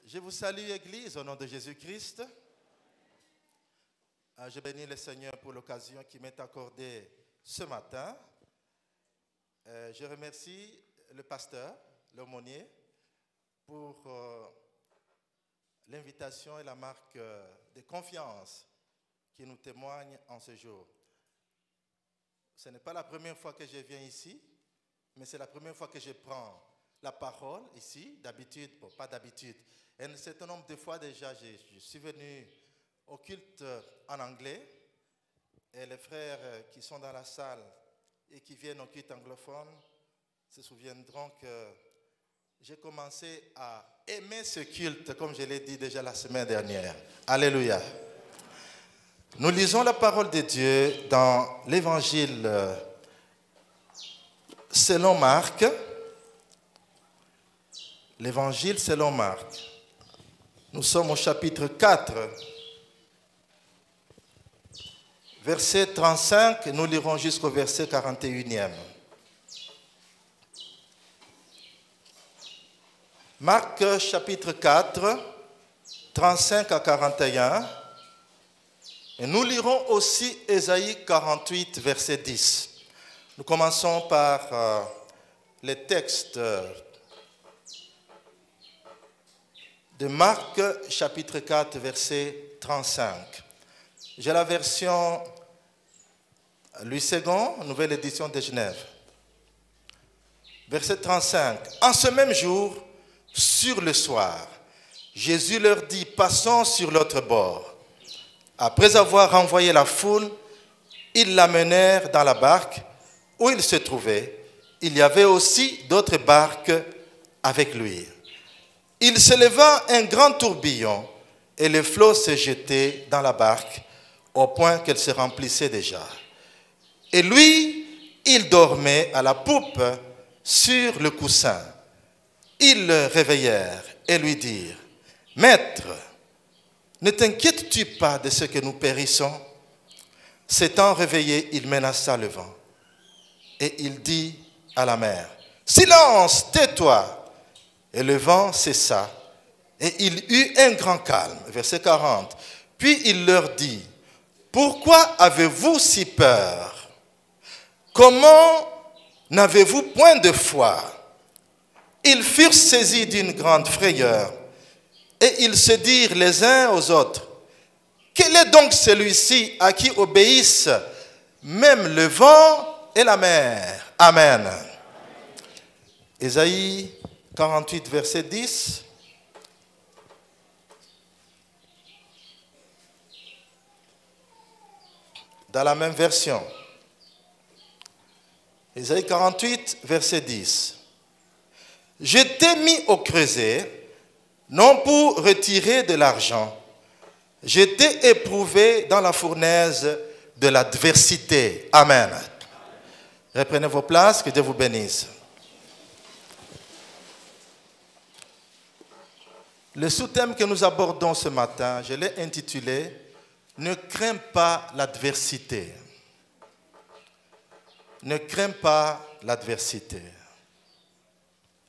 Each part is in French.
Je vous salue, Église, au nom de Jésus-Christ. Je bénis le Seigneur pour l'occasion qu'il m'est accordée ce matin. Je remercie le pasteur, l'aumônier, pour l'invitation et la marque de confiance qui nous témoigne en ce jour. Ce n'est pas la première fois que je viens ici, mais c'est la première fois que je prends la parole ici, d'habitude, bon, pas d'habitude. Et un certain nombre de fois déjà, je suis venu au culte en anglais, et les frères qui sont dans la salle et qui viennent au culte anglophone se souviendront que j'ai commencé à aimer ce culte, comme je l'ai dit déjà la semaine dernière. Alléluia. Nous lisons la parole de Dieu dans l'évangile selon Marc. L'évangile selon Marc. Nous sommes au chapitre 4, verset 35, nous lirons jusqu'au verset 41e. Marc chapitre 4, 35 à 41. Et nous lirons aussi Ésaïe 48, verset 10. Nous commençons par les textes de Marc chapitre 4, verset 35. J'ai la version Louis II, nouvelle édition de Genève. Verset 35. En ce même jour, sur le soir, Jésus leur dit, passons sur l'autre bord. Après avoir renvoyé la foule, ils l'amenèrent dans la barque où il se trouvait. Il y avait aussi d'autres barques avec lui. Il se leva un grand tourbillon et les flots se jetaient dans la barque au point qu'elle se remplissait déjà. Et lui, il dormait à la poupe sur le coussin. Ils le réveillèrent et lui dirent, « Maître, ne t'inquiètes-tu pas de ce que nous périssons ?» S'étant réveillé, il menaça le vent. Et il dit à la mer, « Silence, tais-toi !» Et le vent cessa, et il eut un grand calme. Verset 40. Puis il leur dit, « Pourquoi avez-vous si peur? Comment n'avez-vous point de foi ?» Ils furent saisis d'une grande frayeur, et ils se dirent les uns aux autres, « Quel est donc celui-ci à qui obéissent même le vent et la mer? » Amen. Ésaïe 48, verset 10. Dans la même version. Ésaïe 48, verset 10. Je t'ai mis au creuset, non pour retirer de l'argent. Je t'ai éprouvé dans la fournaise de l'adversité. Amen. Reprenez vos places, que Dieu vous bénisse. Le sous-thème que nous abordons ce matin, je l'ai intitulé « Ne crains pas l'adversité ». Ne crains pas l'adversité.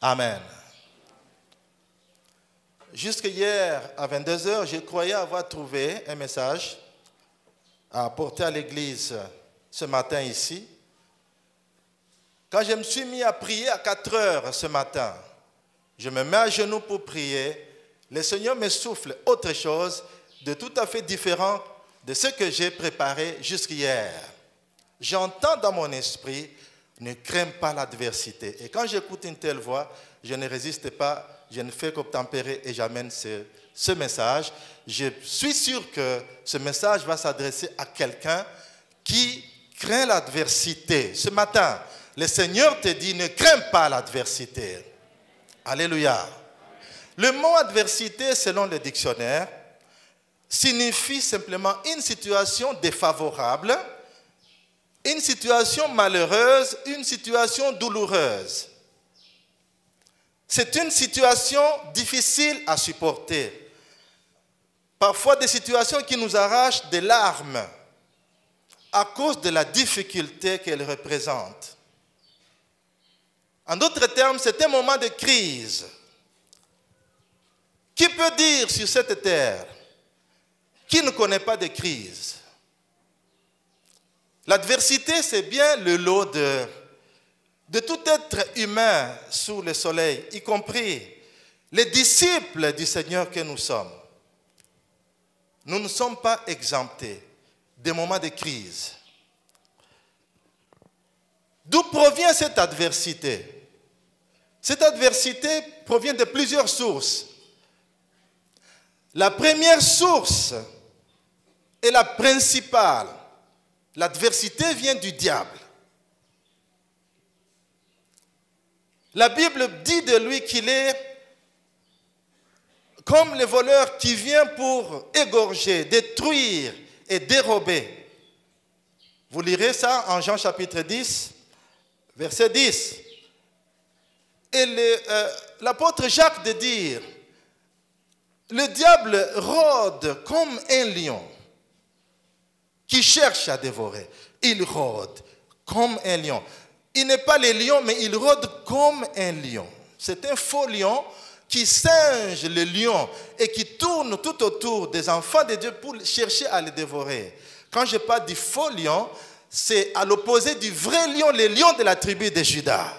Amen. Jusqu'hier à 22h, je croyais avoir trouvé un message à apporter à l'église ce matin ici. Quand je me suis mis à prier à 4h ce matin, je me mets à genoux pour prier. Le Seigneur me souffle autre chose de tout à fait différent de ce que j'ai préparé jusqu'hier. J'entends dans mon esprit, ne crains pas l'adversité. Et quand j'écoute une telle voix, je ne résiste pas, je ne fais qu'obtempérer et j'amène ce message. Je suis sûr que ce message va s'adresser à quelqu'un qui craint l'adversité. Ce matin, le Seigneur te dit, ne crains pas l'adversité. Alléluia. Le mot adversité, selon le dictionnaire, signifie simplement une situation défavorable, une situation malheureuse, une situation douloureuse. C'est une situation difficile à supporter. Parfois des situations qui nous arrachent des larmes à cause de la difficulté qu'elles représentent. En d'autres termes, c'est un moment de crise qui peut dire sur cette terre qui ne connaît pas de crise? L'adversité, c'est bien le lot de tout être humain sous le soleil, y compris les disciples du Seigneur que nous sommes. Nous ne sommes pas exemptés des moments de crise. D'où provient cette adversité? Cette adversité provient de plusieurs sources. La première source est la principale. L'adversité vient du diable. La Bible dit de lui qu'il est comme le voleur qui vient pour égorger, détruire et dérober. Vous lirez ça en Jean chapitre 10, verset 10. Et l'apôtre Jacques de dire, le diable rôde comme un lion qui cherche à dévorer. Il rôde comme un lion. Il n'est pas le lion, mais il rôde comme un lion. C'est un faux lion qui singe le lion et qui tourne tout autour des enfants de Dieu pour chercher à les dévorer. Quand je parle du faux lion, c'est à l'opposé du vrai lion, le lion de la tribu de Juda.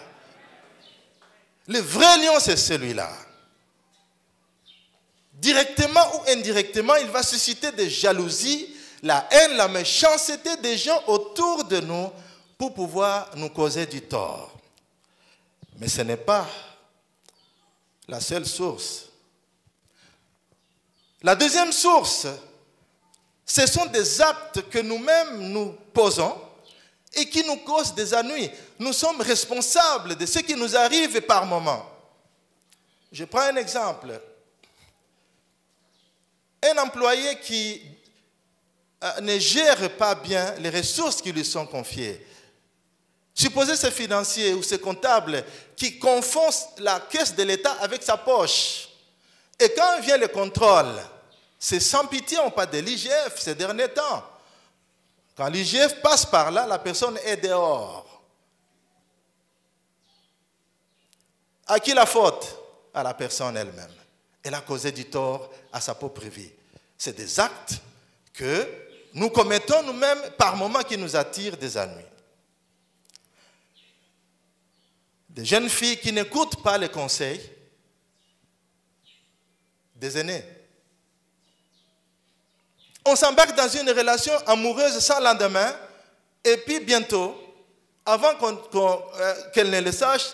Le vrai lion, c'est celui-là. Directement ou indirectement, il va susciter des jalousies, la haine, la méchanceté des gens autour de nous pour pouvoir nous causer du tort. Mais ce n'est pas la seule source. La deuxième source, ce sont des actes que nous-mêmes nous posons et qui nous causent des ennuis. Nous sommes responsables de ce qui nous arrive par moments. Je prends un exemple. Un employé qui ne gère pas bien les ressources qui lui sont confiées. Supposez ce financier ou ce comptable qui confond la caisse de l'État avec sa poche. Et quand vient le contrôle, c'est sans pitié, on parle de l'IGF ces derniers temps. Quand l'IGF passe par là, la personne est dehors. À qui la faute? À la personne elle-même. Elle a causé du tort à sa propre vie. C'est des actes que nous commettons nous-mêmes par moments qui nous attirent des ennuis. Des jeunes filles qui n'écoutent pas les conseils des aînés. On s'embarque dans une relation amoureuse sans lendemain et puis bientôt, avant qu'elle ne le sache,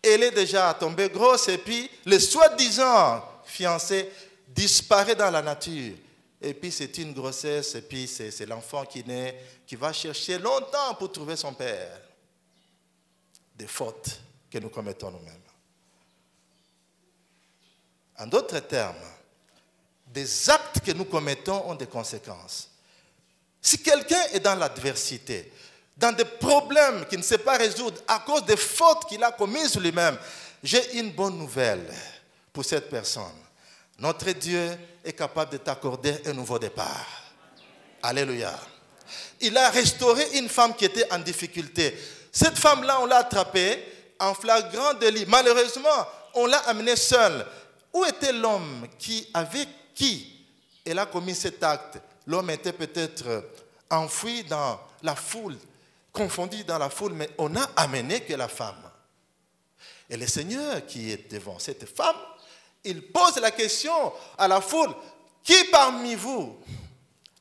elle est déjà tombée grosse et puis le soi-disant fiancé disparaît dans la nature. Et puis c'est une grossesse et puis c'est l'enfant qui naît, qui va chercher longtemps pour trouver son père. Des fautes que nous commettons nous-mêmes. En d'autres termes, des actes que nous commettons ont des conséquences. Si quelqu'un est dans l'adversité, dans des problèmes qu'il ne sait pas résoudre à cause des fautes qu'il a commises lui-même, j'ai une bonne nouvelle pour cette personne. Notre Dieu est capable de t'accorder un nouveau départ. Alléluia. Il a restauré une femme qui était en difficulté. Cette femme-là, on l'a attrapée en flagrant délit. Malheureusement, on l'a amenée seule. Où était l'homme avec qui elle a commis cet acte? L'homme était peut-être enfoui dans la foule, confondu dans la foule, mais on n'a amené que la femme. Et le Seigneur qui est devant cette femme, il pose la question à la foule, qui parmi vous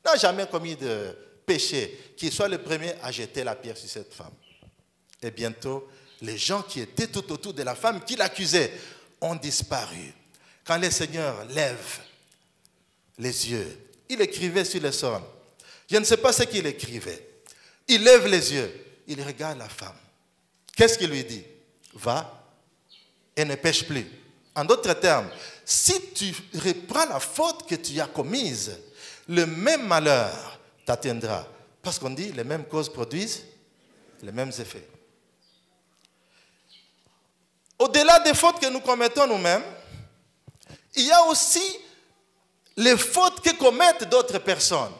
n'a jamais commis de péché, qu'il soit le premier à jeter la pierre sur cette femme? Et bientôt, les gens qui étaient tout autour de la femme qui l'accusaient ont disparu. Quand le Seigneur lève les yeux, il écrivait sur le sol. Je ne sais pas ce qu'il écrivait. Il lève les yeux, il regarde la femme. Qu'est-ce qu'il lui dit? Va et ne pêche plus. En d'autres termes, si tu reprends la faute que tu as commise, le même malheur t'atteindra. Parce qu'on dit les mêmes causes produisent les mêmes effets. Au-delà des fautes que nous commettons nous-mêmes, il y a aussi les fautes que commettent d'autres personnes.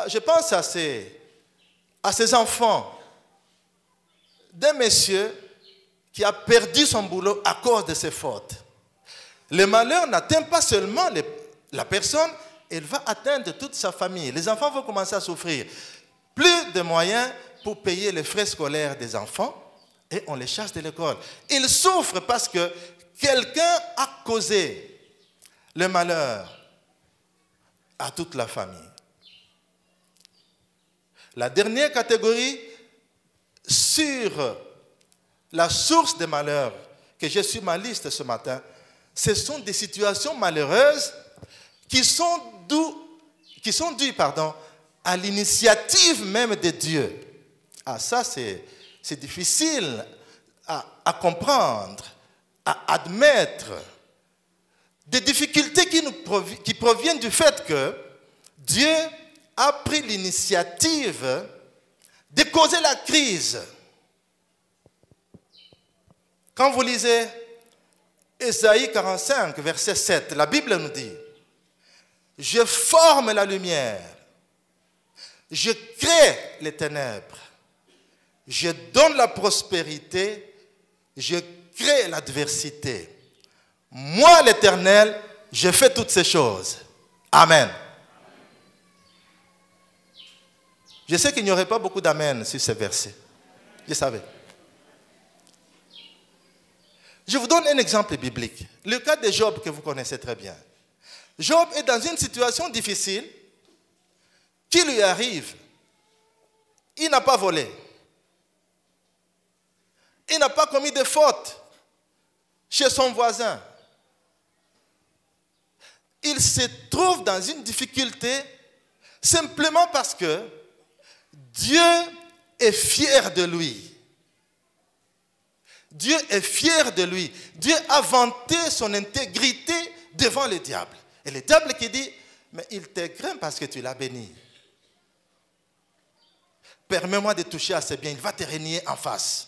Je pense à ces enfants d'un monsieur qui a perdu son boulot à cause de ses fautes. Le malheur n'atteint pas seulement la personne, il va atteindre toute sa famille. Les enfants vont commencer à souffrir. Plus de moyens pour payer les frais scolaires des enfants et on les chasse de l'école. Ils souffrent parce que quelqu'un a causé le malheur à toute la famille. La dernière catégorie sur la source des malheurs que j'ai sur ma liste ce matin, ce sont des situations malheureuses qui sont dues à l'initiative même de Dieu. Ah, ça c'est difficile à comprendre, à admettre. Des difficultés qui proviennent du fait que Dieu a pris l'initiative de causer la crise. Quand vous lisez Ésaïe 45, verset 7, la Bible nous dit « Je forme la lumière, je crée les ténèbres, je donne la prospérité, je crée l'adversité. Moi, l'Éternel, je fais toutes ces choses. » Amen. Je sais qu'il n'y aurait pas beaucoup d'amen sur ces versets. Je savais. Je vous donne un exemple biblique. Le cas de Job que vous connaissez très bien. Job est dans une situation difficile qui lui arrive. Il n'a pas volé. Il n'a pas commis de faute chez son voisin. Il se trouve dans une difficulté simplement parce que Dieu est fier de lui. Dieu est fier de lui. Dieu a vanté son intégrité devant le diable. Et le diable qui dit, mais il te craint parce que tu l'as béni. Permets-moi de toucher à ses biens, il va te régner en face.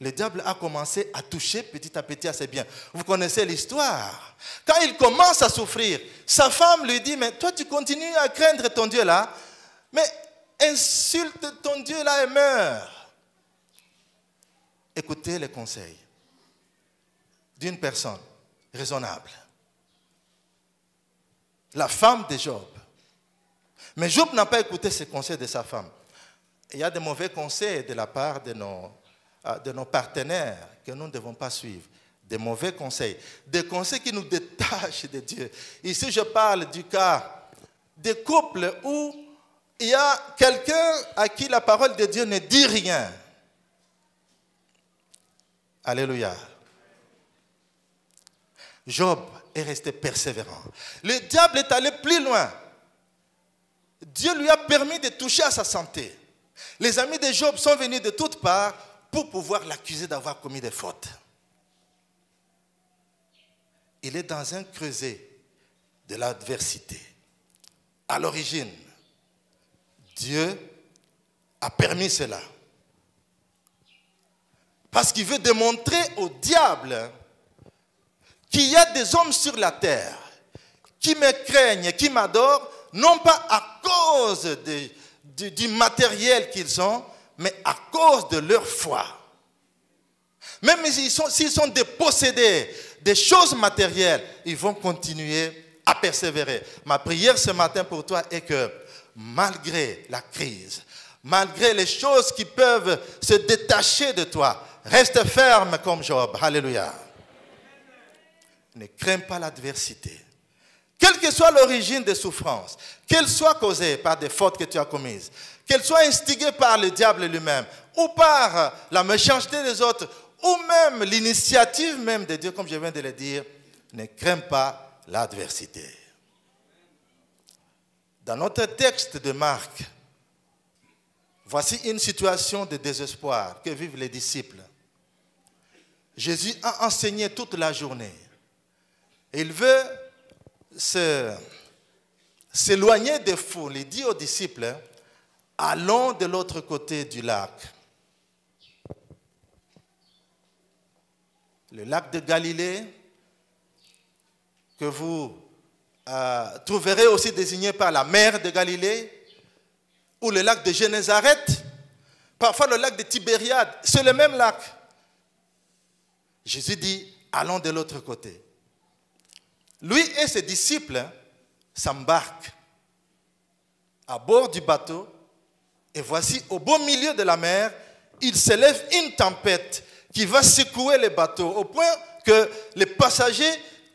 Le diable a commencé à toucher petit à petit à ses biens. Vous connaissez l'histoire. Quand il commence à souffrir, sa femme lui dit, mais toi tu continues à craindre ton Dieu là, mais insulte ton Dieu là et meurs. Écoutez les conseils d'une personne raisonnable. La femme de Job. Mais Job n'a pas écouté ces conseils de sa femme. Il y a de mauvais conseils de la part de nos partenaires que nous ne devons pas suivre. Des mauvais conseils. Des conseils qui nous détachent de Dieu. Ici, je parle du cas des couples où il y a quelqu'un à qui la parole de Dieu ne dit rien. Alléluia. Job est resté persévérant. Le diable est allé plus loin. Dieu lui a permis de toucher à sa santé. Les amis de Job sont venus de toutes parts pour pouvoir l'accuser d'avoir commis des fautes. Il est dans un creuset de l'adversité. À l'origine, Dieu a permis cela. Parce qu'il veut démontrer au diable qu'il y a des hommes sur la terre qui me craignent, qui m'adorent, non pas à cause du matériel qu'ils ont, mais à cause de leur foi. Même s'ils sont dépossédés des choses matérielles, ils vont continuer à persévérer. Ma prière ce matin pour toi est que malgré la crise, malgré les choses qui peuvent se détacher de toi, reste ferme comme Job. Alléluia. Ne crains pas l'adversité. Quelle que soit l'origine des souffrances, qu'elle soit causée par des fautes que tu as commises, qu'elle soit instigée par le diable lui-même, ou par la méchanceté des autres, ou même l'initiative même de Dieu, comme je viens de le dire, ne crains pas l'adversité. Dans notre texte de Marc, voici une situation de désespoir que vivent les disciples. Jésus a enseigné toute la journée. Il veut s'éloigner des foules. Il dit aux disciples, allons de l'autre côté du lac. Le lac de Galilée, que vous trouverez aussi désigné par la mer de Galilée, ou le lac de Génézareth, parfois le lac de Tibériade, c'est le même lac. Jésus dit, allons de l'autre côté. lui et ses disciples s'embarquent à bord du bateau. Et voici, au beau milieu de la mer, il s'élève une tempête qui va secouer le bateau au point que les passagers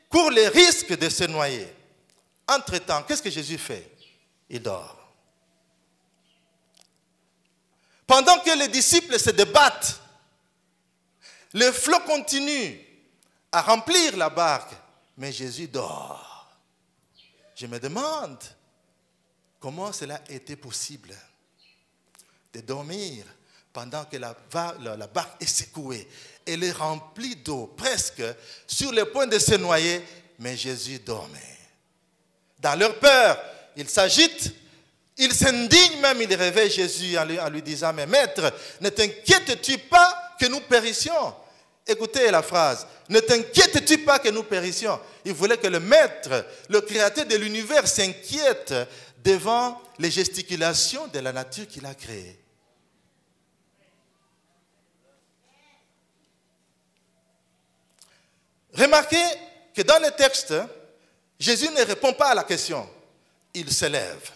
courent le risque de se noyer. Entre-temps, qu'est-ce que Jésus fait? Il dort. Pendant que les disciples se débattent, le flot continue à remplir la barque, mais Jésus dort. Je me demande comment cela était possible de dormir pendant que la barque est secouée. Elle est remplie d'eau, presque sur le point de se noyer, mais Jésus dormait. Dans leur peur, ils s'agitent, ils s'indignent même, ils réveillent Jésus en lui disant, mais maître, ne t'inquiètes-tu pas que nous périssions? Écoutez la phrase, ne t'inquiètes-tu pas que nous périssions? Il voulait que le maître, le créateur de l'univers, s'inquiète devant les gesticulations de la nature qu'il a créée. Remarquez que dans le texte, Jésus ne répond pas à la question. Il se lève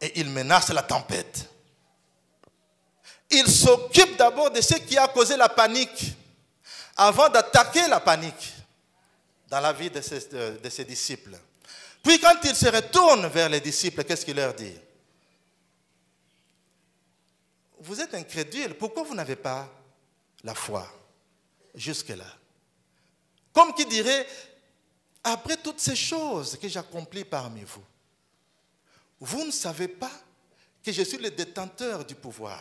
et il menace la tempête. Il s'occupe d'abord de ce qui a causé la panique avant d'attaquer la panique dans la vie de ses disciples. Puis quand il se retourne vers les disciples, qu'est-ce qu'il leur dit? Vous êtes incrédules, pourquoi vous n'avez pas la foi jusque-là? Comme qui dirait, après toutes ces choses que j'accomplis parmi vous, vous ne savez pas que je suis le détenteur du pouvoir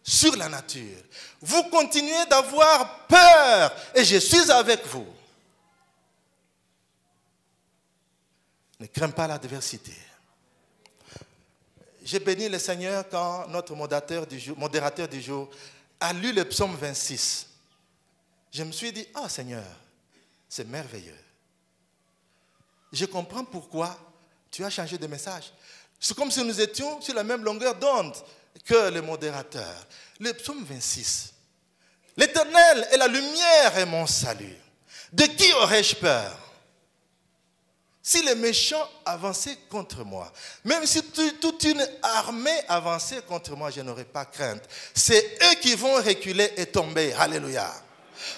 sur la nature. Vous continuez d'avoir peur et je suis avec vous. Ne crains pas l'adversité. J'ai béni le Seigneur quand notre modérateur du jour a lu le psaume 26. Je me suis dit, oh Seigneur, c'est merveilleux. Je comprends pourquoi tu as changé de message. C'est comme si nous étions sur la même longueur d'onde que le modérateur. Le psaume 26. L'Éternel est la lumière et mon salut. De qui aurais-je peur? Si les méchants avançaient contre moi, même si toute une armée avançait contre moi, je n'aurais pas crainte. C'est eux qui vont reculer et tomber. Alléluia.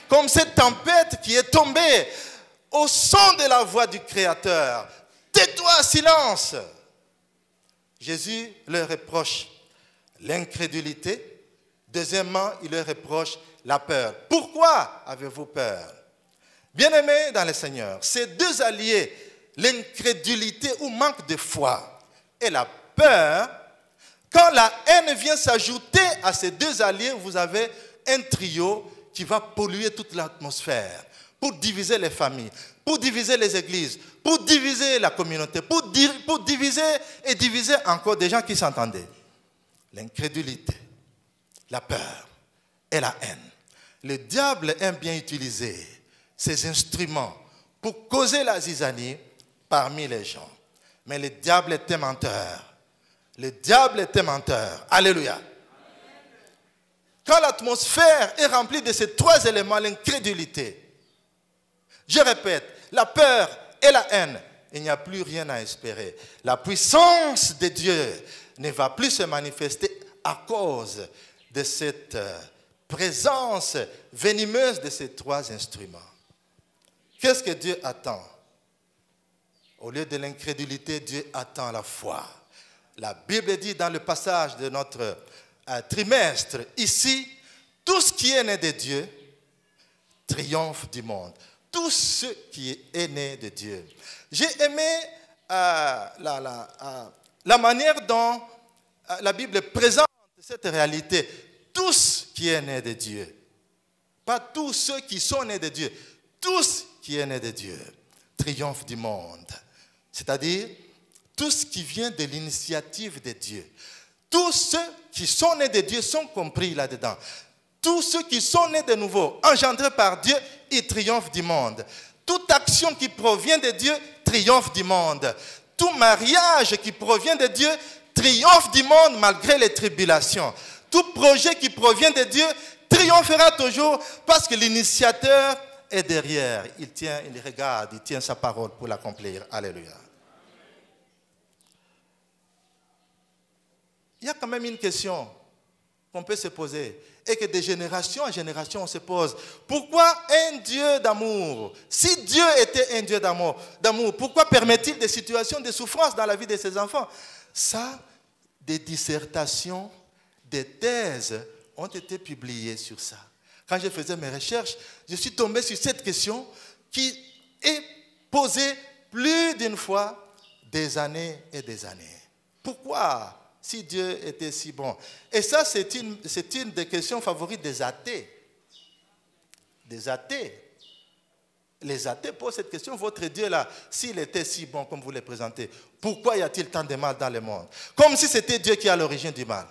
Comme cette tempête qui est tombée au son de la voix du Créateur. Tais-toi, silence. Jésus leur reproche l'incrédulité. Deuxièmement, il leur reproche la peur. Pourquoi avez-vous peur? Bien-aimés dans le Seigneur, ces deux alliés, l'incrédulité ou manque de foi et la peur, quand la haine vient s'ajouter à ces deux alliés, vous avez un trio qui va polluer toute l'atmosphère pour diviser les familles, pour diviser les églises, pour diviser la communauté, pour diviser et diviser encore des gens qui s'entendaient. L'incrédulité, la peur et la haine. Le diable aime bien utiliser ces instruments pour causer la zizanie parmi les gens. Mais le diable est un menteur. Le diable est un menteur. Alléluia. Quand l'atmosphère est remplie de ces trois éléments, l'incrédulité, je répète, la peur et la haine, il n'y a plus rien à espérer. La puissance de Dieu ne va plus se manifester à cause de cette présence venimeuse de ces trois instruments. Qu'est-ce que Dieu attend? Au lieu de l'incrédulité, Dieu attend la foi. La Bible dit dans le passage de notre trimestre, ici, tout ce qui est né de Dieu triomphe du monde. Tout ce qui est né de Dieu. J'ai aimé la manière dont la Bible présente cette réalité. Tous qui est né de Dieu. Pas tous ceux qui sont nés de Dieu. Tous qui est né de Dieu triomphe du monde. C'est-à-dire, tout ce qui vient de l'initiative de Dieu. Tous ceux qui sont nés de Dieu sont compris là-dedans. Tous ceux qui sont nés de nouveau, engendrés par Dieu, ils triomphent du monde. Toute action qui provient de Dieu triomphe du monde. Tout mariage qui provient de Dieu triomphe du monde malgré les tribulations. Tout projet qui provient de Dieu triomphera toujours parce que l'initiateur est derrière. Il regarde, il tient sa parole pour l'accomplir. Alléluia. Il y a quand même une question qu'on peut se poser et que de génération en génération on se pose. Pourquoi un Dieu d'amour? Si Dieu était un Dieu d'amour, pourquoi permet-il des situations de souffrance dans la vie de ses enfants? Ça, des dissertations, des thèses ont été publiées sur ça. Quand je faisais mes recherches, je suis tombé sur cette question qui est posée plus d'une fois, des années et des années. Pourquoi? Si Dieu était si bon. Et ça, c'est une des questions favorites des athées. Des athées. Les athées posent cette question. Votre Dieu là, s'il était si bon comme vous le présentez, pourquoi y a-t-il tant de mal dans le monde? Comme si c'était Dieu qui est à l'origine du mal.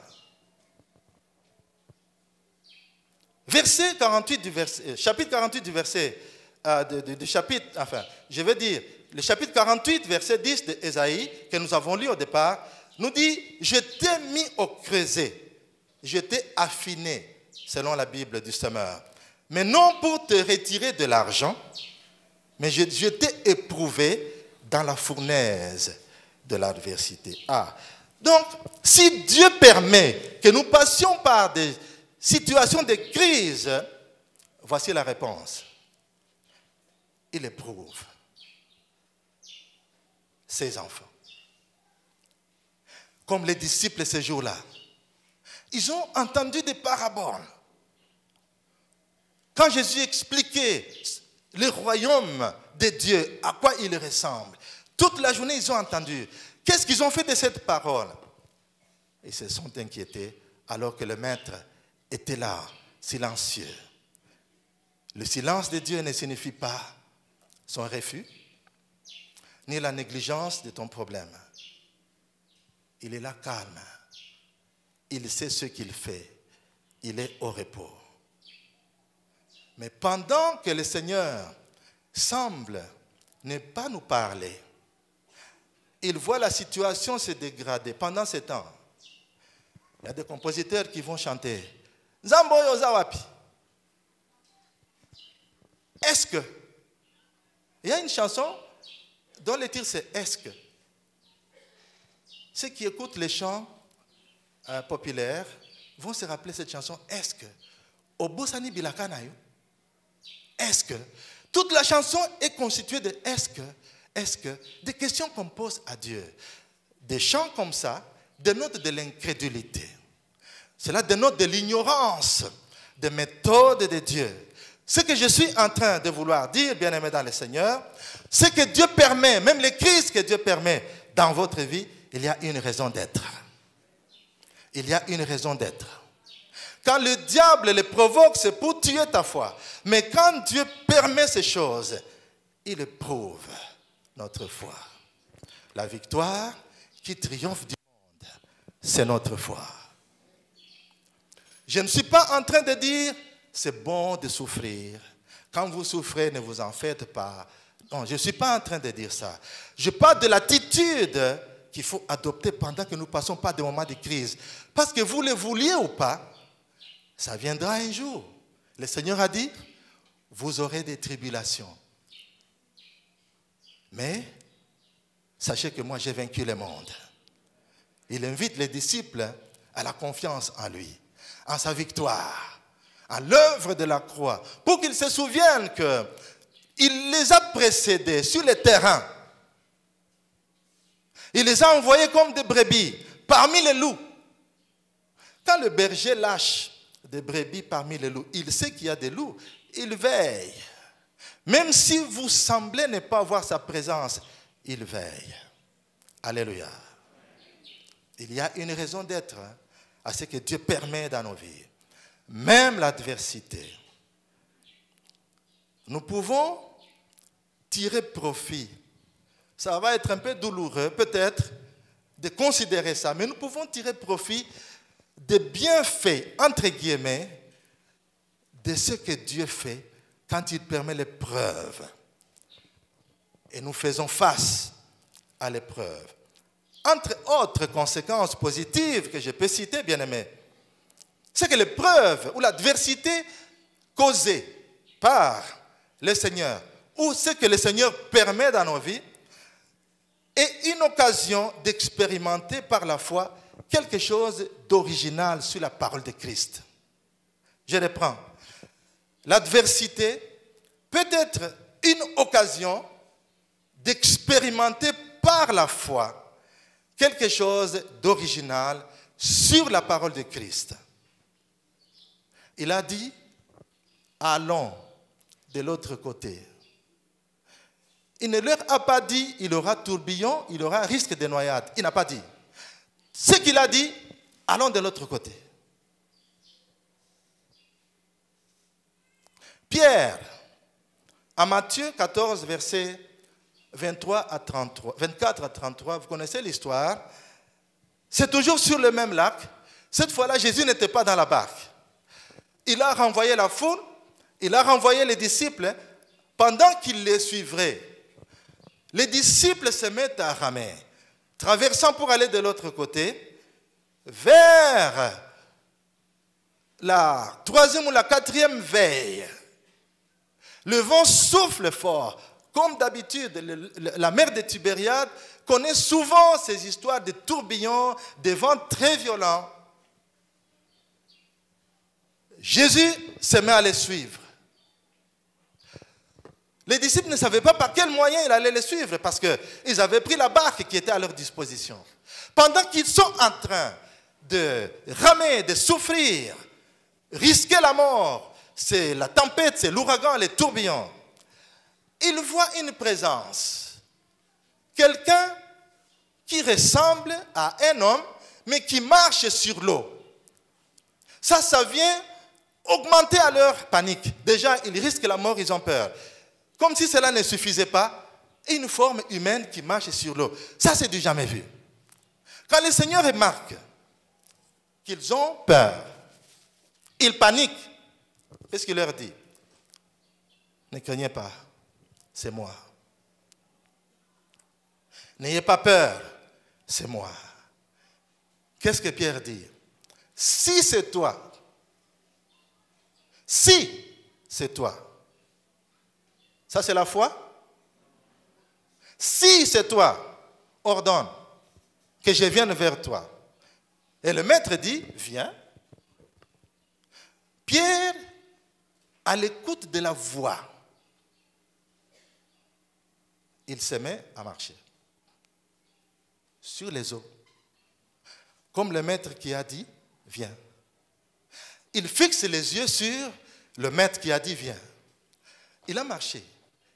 Chapitre 48 du verset, le chapitre 48, verset 10 d'Ésaïe, que nous avons lu au départ, nous dit, je t'ai mis au creuset, je t'ai affiné, selon la Bible du semeur. Mais non pour te retirer de l'argent, mais je t'ai éprouvé dans la fournaise de l'adversité. Donc, si Dieu permet que nous passions par des situations de crise, voici la réponse. Il éprouve ses enfants. Comme les disciples ces jours-là. Ils ont entendu des paraboles. Quand Jésus expliquait le royaume de Dieu, à quoi il ressemble, toute la journée ils ont entendu. Qu'est-ce qu'ils ont fait de cette parole? Ils se sont inquiétés alors que le maître était là, silencieux. Le silence de Dieu ne signifie pas son refus, ni la négligence de ton problème. Il est là calme. Il sait ce qu'il fait. Il est au repos. Mais pendant que le Seigneur semble ne pas nous parler, il voit la situation se dégrader. Pendant ce temps, il y a des compositeurs qui vont chanter Nzambo yo zawapi. Est-ce que? Il y a une chanson dont le titre c'est Est-ce que? Ceux qui écoutent les chants populaires vont se rappeler cette chanson. Est-ce que? Obosani bilakanayo. Est-ce que? Toute la chanson est constituée de est-ce que? Des questions qu'on pose à Dieu. Des chants comme ça dénotent de l'incrédulité. Cela dénote de l'ignorance des méthodes de Dieu. Ce que je suis en train de vouloir dire, bien-aimés dans le Seigneur, c'est que Dieu permet, même les crises que Dieu permet dans votre vie, il y a une raison d'être. Il y a une raison d'être. Quand le diable les provoque, c'est pour tuer ta foi. Mais quand Dieu permet ces choses, il éprouve notre foi. La victoire qui triomphe du monde, c'est notre foi. Je ne suis pas en train de dire, c'est bon de souffrir. Quand vous souffrez, ne vous en faites pas. Non, je ne suis pas en train de dire ça. Je parle de l'attitude qu'il faut adopter pendant que nous passons par des moments de crise. Parce que vous le vouliez ou pas, ça viendra un jour. Le Seigneur a dit, vous aurez des tribulations. Mais, sachez que moi j'ai vaincu le monde. Il invite les disciples à la confiance en lui, en sa victoire, à l'œuvre de la croix, pour qu'ils se souviennent qu'il les a précédés sur le terrain. Il les a envoyés comme des brebis parmi les loups. Quand le berger lâche des brebis parmi les loups, il sait qu'il y a des loups, il veille. Même si vous semblez ne pas voir sa présence, il veille. Alléluia. Il y a une raison d'être à ce que Dieu permet dans nos vies. Même l'adversité. Nous pouvons tirer profit. Ça va être un peu douloureux, peut-être, de considérer ça, mais nous pouvons tirer profit des bienfaits, entre guillemets, de ce que Dieu fait quand il permet l'épreuve. Et nous faisons face à l'épreuve. Entre autres conséquences positives que je peux citer, bien-aimés, c'est que l'épreuve ou l'adversité causée par le Seigneur, ou ce que le Seigneur permet dans nos vies, est une occasion d'expérimenter par la foi quelque chose d'original sur la parole de Christ. Je reprends. L'adversité peut être une occasion d'expérimenter par la foi quelque chose d'original sur la parole de Christ. Il a dit, allons de l'autre côté. Il ne leur a pas dit, il aura tourbillon, il aura risque de noyade. Il n'a pas dit. Ce qu'il a dit, allons de l'autre côté. Pierre, à Matthieu 14, versets 24 à 33, vous connaissez l'histoire. C'est toujours sur le même lac. Cette fois-là, Jésus n'était pas dans la barque. Il a renvoyé la foule, il a renvoyé les disciples pendant qu'ils les suivraient. Les disciples se mettent à ramer, traversant pour aller de l'autre côté, vers la 3e ou la 4e veille. Le vent souffle fort. Comme d'habitude, la mer de Tibériade connaît souvent ces histoires de tourbillons, de vents très violents. Jésus se met à les suivre. Les disciples ne savaient pas par quel moyen il allait les suivre parce qu'ils avaient pris la barque qui était à leur disposition. Pendant qu'ils sont en train de ramer, de souffrir, risquer la mort, c'est la tempête, c'est l'ouragan, les tourbillons, ils voient une présence. Quelqu'un qui ressemble à un homme, mais qui marche sur l'eau. Ça vient augmenter à leur panique. Déjà, ils risquent la mort, ils ont peur. Comme si cela ne suffisait pas, une forme humaine qui marche sur l'eau. Ça, c'est du jamais vu. Quand le Seigneur remarque qu'ils ont peur, ils paniquent. Qu'est-ce qu'il leur dit? Ne craignez pas, c'est moi. N'ayez pas peur, c'est moi. Qu'est-ce que Pierre dit? Si c'est toi, si c'est toi, ça c'est la foi. Si c'est toi, ordonne que je vienne vers toi. Et le maître dit, viens. Pierre, à l'écoute de la voix, il se met à marcher sur les eaux. Comme le maître qui a dit, viens. Il fixe les yeux sur le maître qui a dit, viens. Il a marché.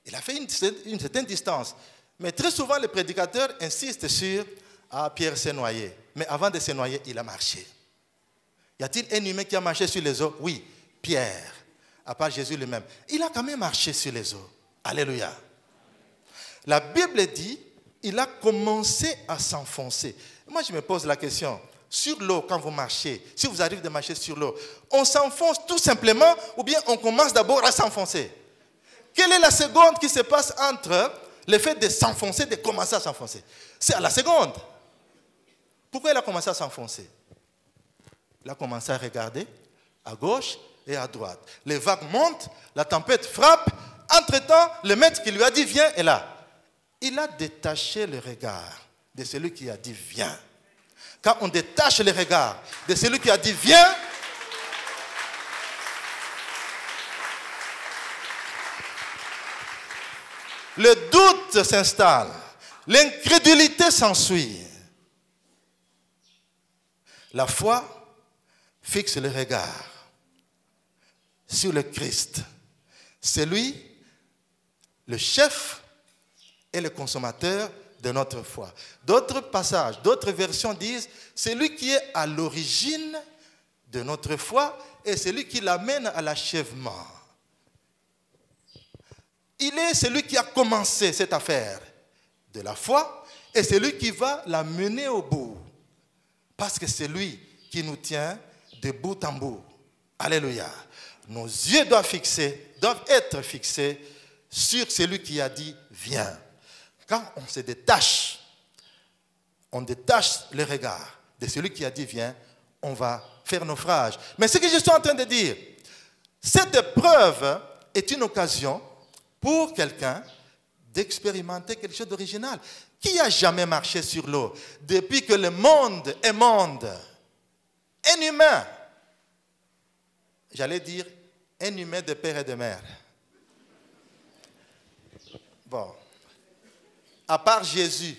Il a fait une certaine distance. Mais très souvent, les prédicateurs insistent sur « Ah, Pierre s'est noyé ». Mais avant de se noyer, il a marché. Y a-t-il un humain qui a marché sur les eaux? Oui, Pierre, à part Jésus lui-même. Il a quand même marché sur les eaux. Alléluia. La Bible dit, il a commencé à s'enfoncer. Moi, je me pose la question. Sur l'eau, quand vous marchez, si vous arrivez de marcher sur l'eau, on s'enfonce tout simplement ou bien on commence d'abord à s'enfoncer? Quelle est la seconde qui se passe entre le fait de s'enfoncer et de commencer à s'enfoncer? C'est à la seconde. Pourquoi il a commencé à s'enfoncer? Il a commencé à regarder à gauche et à droite. Les vagues montent, la tempête frappe. Entre-temps, le maître qui lui a dit viens est là. Il a détaché le regard de celui qui a dit viens. Quand on détache le regard de celui qui a dit viens, le doute s'installe, l'incrédulité s'ensuit. La foi fixe le regard sur le Christ. C'est lui, le chef et le consommateur de notre foi. D'autres passages, d'autres versions disent, c'est lui qui est à l'origine de notre foi et c'est lui qui l'amène à l'achèvement. Il est celui qui a commencé cette affaire de la foi et c'est lui qui va la mener au bout. Parce que c'est lui qui nous tient de bout en bout. Alléluia. Nos yeux doivent être fixés sur celui qui a dit viens. Quand on se détache, on détache le regard de celui qui a dit viens, on va faire naufrage. Mais ce que je suis en train de dire, cette épreuve est une occasion pour quelqu'un d'expérimenter quelque chose d'original. Qui a jamais marché sur l'eau depuis que le monde est monde? Un humain. J'allais dire un humain de père et de mère. Bon. À part Jésus.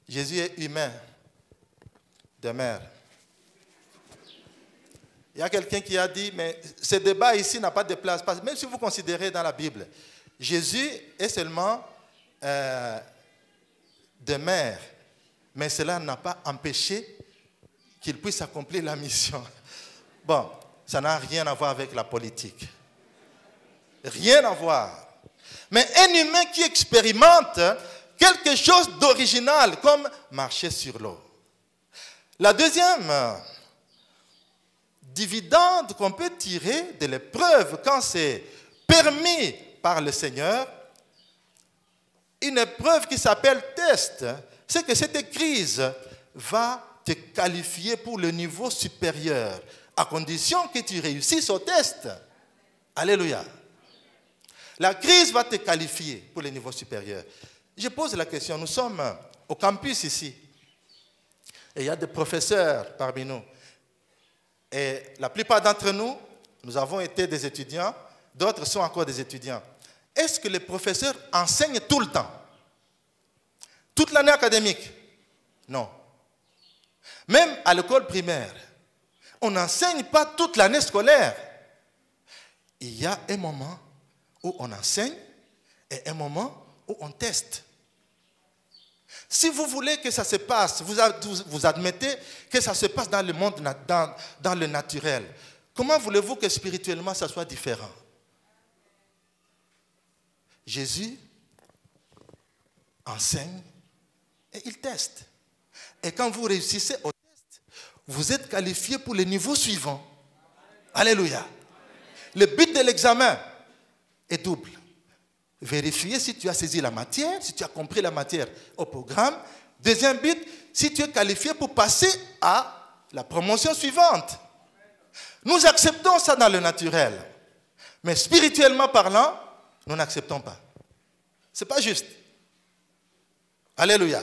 Jésus est humain de mère. Il y a quelqu'un qui a dit, mais ce débat ici n'a pas de place. Même si vous considérez dans la Bible, Jésus est seulement de mère. Mais cela n'a pas empêché qu'il puisse accomplir la mission. Bon, ça n'a rien à voir avec la politique. Rien à voir. Mais un humain qui expérimente quelque chose d'original, comme marcher sur l'eau. La deuxième dividende qu'on peut tirer de l'épreuve quand c'est permis par le Seigneur, une épreuve qui s'appelle test, c'est que cette crise va te qualifier pour le niveau supérieur, à condition que tu réussisses au test. Alléluia. La crise va te qualifier pour le niveau supérieur. Je pose la question, nous sommes au campus ici, et il y a des professeurs parmi nous. Et la plupart d'entre nous, nous avons été des étudiants, d'autres sont encore des étudiants. Est-ce que les professeurs enseignent tout le temps? Toute l'année académique? Non. Même à l'école primaire, on n'enseigne pas toute l'année scolaire. Il y a un moment où on enseigne et un moment où on teste. Si vous voulez que ça se passe, vous admettez que ça se passe dans le monde, dans le naturel. Comment voulez-vous que spirituellement ça soit différent? Jésus enseigne et il teste. Et quand vous réussissez au test, vous êtes qualifié pour le niveau suivant. Alléluia. Le but de l'examen est double. Vérifier si tu as saisi la matière, si tu as compris la matière au programme. Deuxième but, si tu es qualifié pour passer à la promotion suivante. Nous acceptons ça dans le naturel. Mais spirituellement parlant, nous n'acceptons pas. Ce n'est pas juste. Alléluia.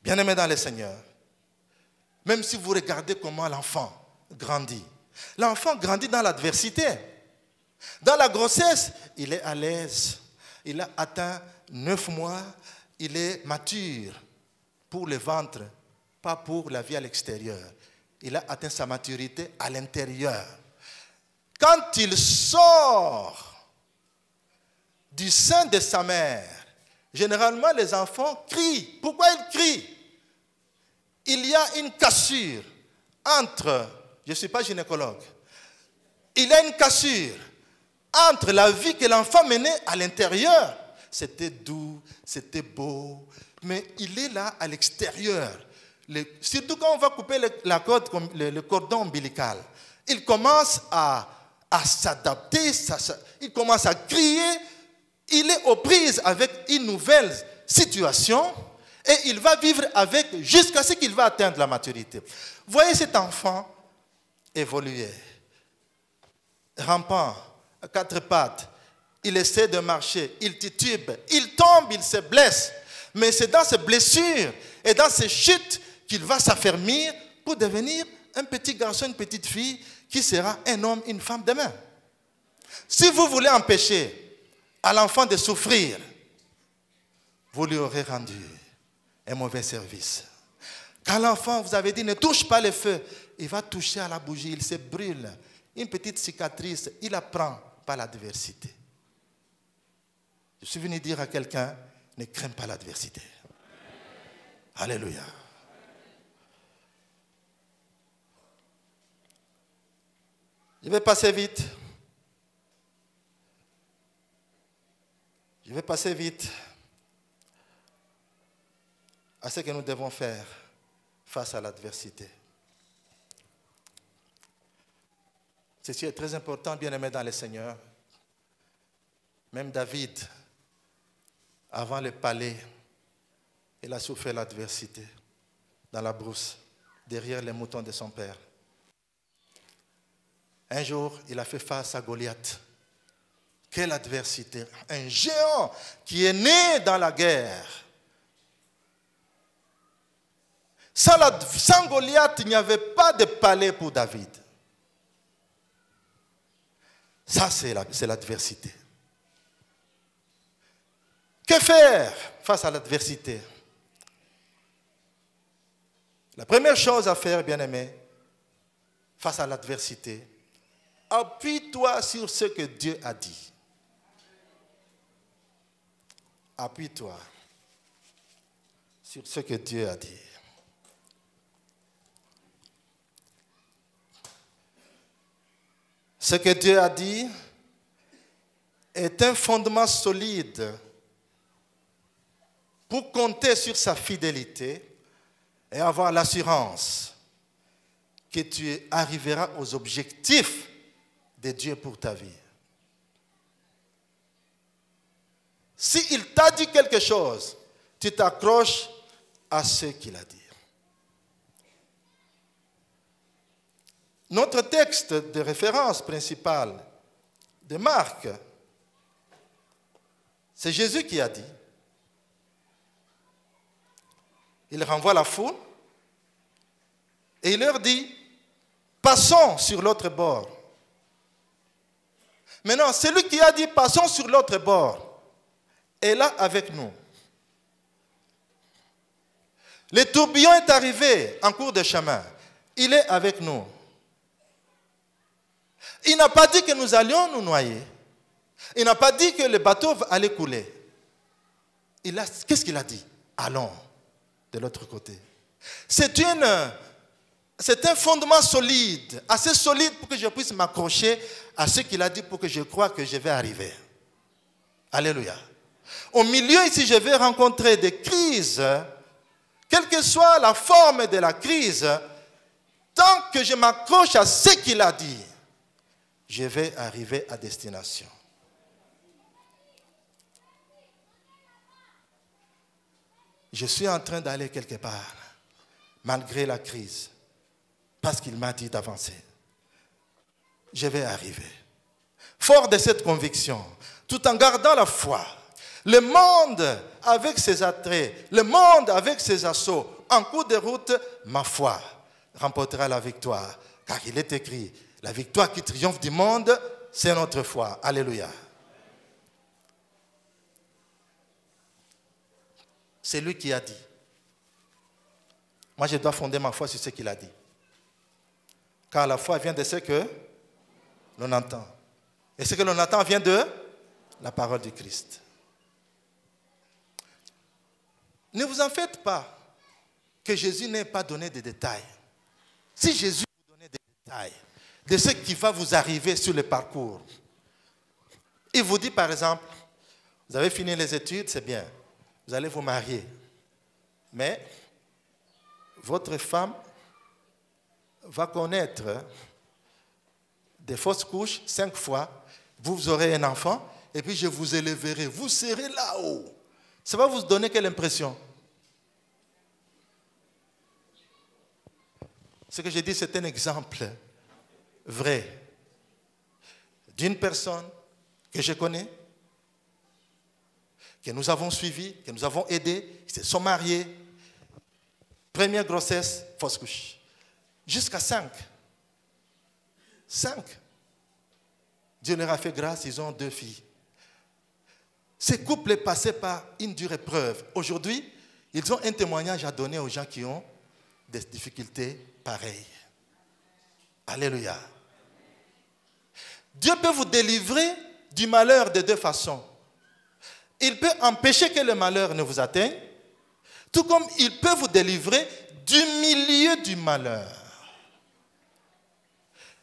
Bien-aimés dans le Seigneur, même si vous regardez comment l'enfant grandit, l'enfant grandit dans l'adversité. Dans la grossesse, il est à l'aise. Il a atteint 9 mois. Il est mature pour le ventre, pas pour la vie à l'extérieur. Il a atteint sa maturité à l'intérieur. Quand il sort du sein de sa mère, généralement les enfants crient. Pourquoi ils crient? Il y a une cassure entre, je ne suis pas gynécologue, il y a une cassure entre la vie que l'enfant menait à l'intérieur. C'était doux, c'était beau, mais il est là à l'extérieur. Surtout quand on va couper le cordon ombilical, il commence à s'adapter, il commence à crier, il est aux prises avec une nouvelle situation et il va vivre avec jusqu'à ce qu'il va atteindre la maturité. Voyez cet enfant évoluer, rampant, à 4 pattes, il essaie de marcher, il titube, il tombe, il se blesse. Mais c'est dans ces blessures et dans ces chutes qu'il va s'affermir pour devenir un petit garçon, une petite fille qui sera un homme, une femme demain. Si vous voulez empêcher à l'enfant de souffrir, vous lui aurez rendu un mauvais service. Quand l'enfant, vous avez dit, ne touche pas le feu, il va toucher à la bougie, il se brûle. Une petite cicatrice, il apprend par l'adversité. Je suis venu dire à quelqu'un, ne crains pas l'adversité. Alléluia. Je vais passer vite. Je vais passer vite à ce que nous devons faire face à l'adversité. Ceci est très important, bien-aimés dans le Seigneur. Même David, avant le palais, il a souffert l'adversité dans la brousse, derrière les moutons de son père. Un jour, il a fait face à Goliath. Quelle adversité! Un géant qui est né dans la guerre. Sans Goliath, il n'y avait pas de palais pour David. Ça, c'est l'adversité. Que faire face à l'adversité? La première chose à faire, bien-aimé, face à l'adversité, appuie-toi sur ce que Dieu a dit. Appuie-toi sur ce que Dieu a dit. Ce que Dieu a dit est un fondement solide pour compter sur sa fidélité et avoir l'assurance que tu arriveras aux objectifs de Dieu pour ta vie. S'il t'a dit quelque chose, tu t'accroches à ce qu'il a dit. Notre texte de référence principal de Marc, c'est Jésus qui a dit. Il renvoie la foule et il leur dit, passons sur l'autre bord. Maintenant, celui qui a dit, passons sur l'autre bord, est là avec nous. Le tourbillon est arrivé en cours de chemin. Il est avec nous. Il n'a pas dit que nous allions nous noyer. Il n'a pas dit que le bateau allait couler. Qu'est-ce qu'il a dit? Allons de l'autre côté. C'est un fondement solide, assez solide pour que je puisse m'accrocher à ce qu'il a dit pour que je croie que je vais arriver. Alléluia. Au milieu ici, je vais rencontrer des crises, quelle que soit la forme de la crise, tant que je m'accroche à ce qu'il a dit, je vais arriver à destination. Je suis en train d'aller quelque part, malgré la crise, parce qu'il m'a dit d'avancer. Je vais arriver. Fort de cette conviction, tout en gardant la foi, le monde avec ses attraits, le monde avec ses assauts, en cours de route, ma foi remportera la victoire. Car il est écrit, la victoire qui triomphe du monde, c'est notre foi. Alléluia. C'est lui qui a dit. Moi, je dois fonder ma foi sur ce qu'il a dit. Car la foi vient de ce que l'on entend. Et ce que l'on entend vient de la parole du Christ. Ne vous en faites pas que Jésus n'ait pas donné de détails. Si Jésus vous donnait des détails de ce qui va vous arriver sur le parcours, il vous dit par exemple, vous avez fini les études, c'est bien, vous allez vous marier, mais votre femme va connaître des fausses couches 5 fois, vous aurez un enfant, et puis je vous élèverai, vous serez là-haut. Ça va vous donner quelle impression? Ce que j'ai dit, c'est un exemple vrai d'une personne que je connais, que nous avons suivi, que nous avons aidé, qui se sont mariés. Première grossesse, fausse couche. Jusqu'à 5. 5. Dieu leur a fait grâce, ils ont 2 filles. Ces couples est passé par une dure épreuve. Aujourd'hui, ils ont un témoignage à donner aux gens qui ont des difficultés pareilles. Alléluia. Dieu peut vous délivrer du malheur de 2 façons. Il peut empêcher que le malheur ne vous atteigne, tout comme il peut vous délivrer du milieu du malheur.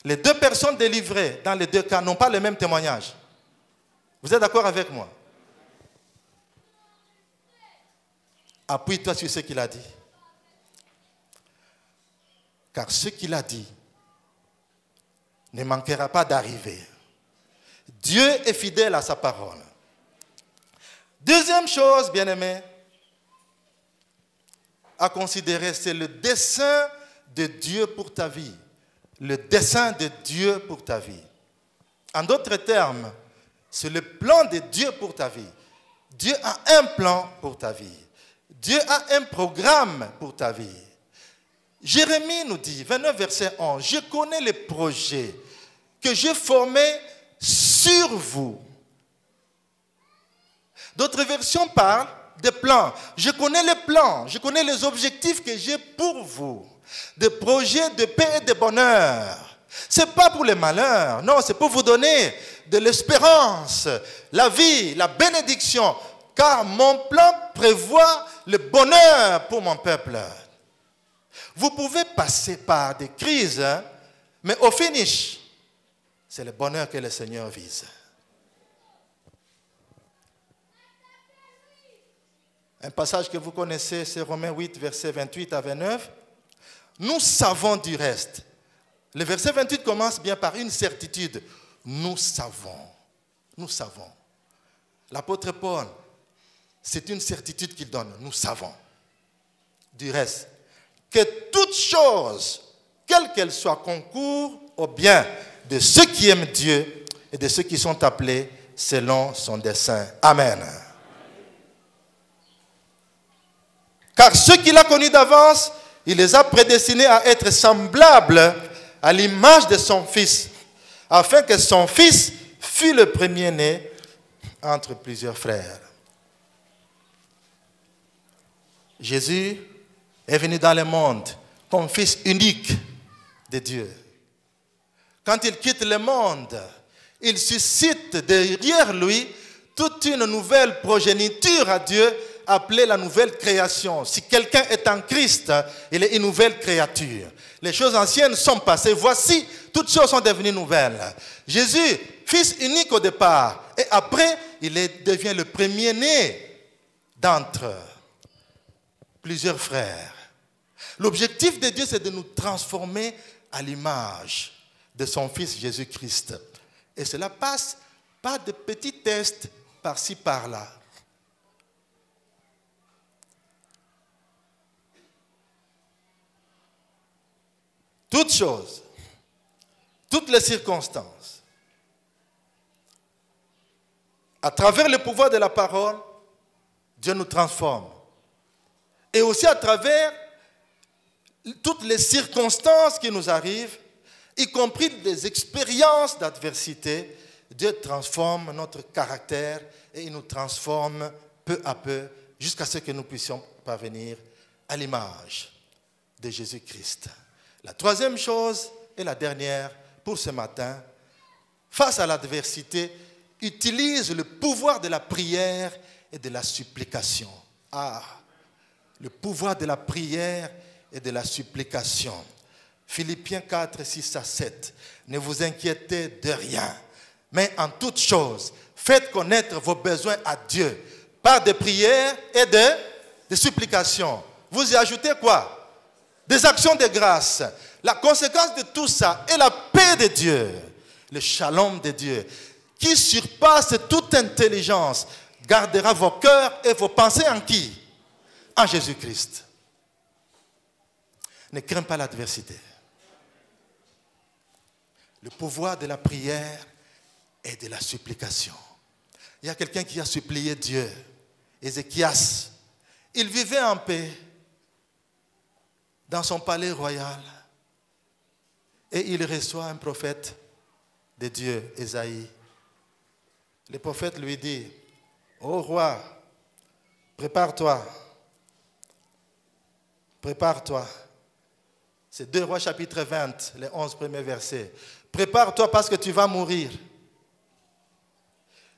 Les 2 personnes délivrées, dans les 2 cas, n'ont pas le même témoignage. Vous êtes d'accord avec moi? Appuie-toi sur ce qu'il a dit. Car ce qu'il a dit ne manquera pas d'arriver. Dieu est fidèle à sa parole. Deuxième chose, bien-aimé, à considérer, c'est le dessein de Dieu pour ta vie. le dessein de Dieu pour ta vie. En d'autres termes, c'est le plan de Dieu pour ta vie. Dieu a un plan pour ta vie. Dieu a un programme pour ta vie. Jérémie nous dit, 29 verset 11, « Je connais les projets que j'ai formés sur vous. » D'autres versions parlent des plans. Je connais les plans, je connais les objectifs que j'ai pour vous. Des projets de paix et de bonheur. Ce n'est pas pour les malheurs, non, c'est pour vous donner de l'espérance, la vie, la bénédiction. Car mon plan prévoit le bonheur pour mon peuple. Vous pouvez passer par des crises, mais au finish, c'est le bonheur que le Seigneur vise. Un passage que vous connaissez, c'est Romains 8, versets 28 à 29. Nous savons du reste. Le verset 28 commence bien par une certitude. Nous savons. Nous savons. L'apôtre Paul, c'est une certitude qu'il donne. Nous savons. Du reste, que toute chose, quelle qu'elle soit, concourt au bien de ceux qui aiment Dieu et de ceux qui sont appelés selon son dessein. Amen. Car ceux qu'il a connus d'avance, il les a prédestinés à être semblables à l'image de son Fils, afin que son Fils fût le premier-né entre plusieurs frères. Jésus est venu dans le monde comme Fils unique de Dieu. Quand il quitte le monde, il suscite derrière lui toute une nouvelle progéniture à Dieu, appelée la nouvelle création. Si quelqu'un est en Christ, il est une nouvelle créature. Les choses anciennes sont passées. Voici, toutes choses sont devenues nouvelles. Jésus, Fils unique au départ, et après, il devient le premier-né d'entre plusieurs frères. L'objectif de Dieu, c'est de nous transformer à l'image de son Fils Jésus-Christ. Et cela passe par de petits tests par-ci, par-là. Toutes choses, toutes les circonstances, à travers le pouvoir de la parole, Dieu nous transforme. Et aussi à travers toutes les circonstances qui nous arrivent, y compris des expériences d'adversité, Dieu transforme notre caractère et il nous transforme peu à peu jusqu'à ce que nous puissions parvenir à l'image de Jésus-Christ. La troisième chose et la dernière pour ce matin, face à l'adversité, utilise le pouvoir de la prière et de la supplication. Le pouvoir de la prière et de la supplication. Philippiens 4, 6 à 7. Ne vous inquiétez de rien, mais en toute chose, faites connaître vos besoins à Dieu par des prières et des supplications. Vous y ajoutez quoi? Des actions de grâce. La conséquence de tout ça est la paix de Dieu, le shalom de Dieu, qui surpasse toute intelligence, gardera vos cœurs et vos pensées en qui? En Jésus-Christ. Ne crains pas l'adversité. Le pouvoir de la prière et de la supplication. Il y a quelqu'un qui a supplié Dieu, Ézéchias. Il vivait en paix dans son palais royal. Et il reçoit un prophète de Dieu, Ésaïe. Le prophète lui dit, « Ô roi, prépare-toi. Prépare-toi. » C'est 2 Rois chapitre 20, les 11 premiers versets. « Prépare-toi parce que tu vas mourir. »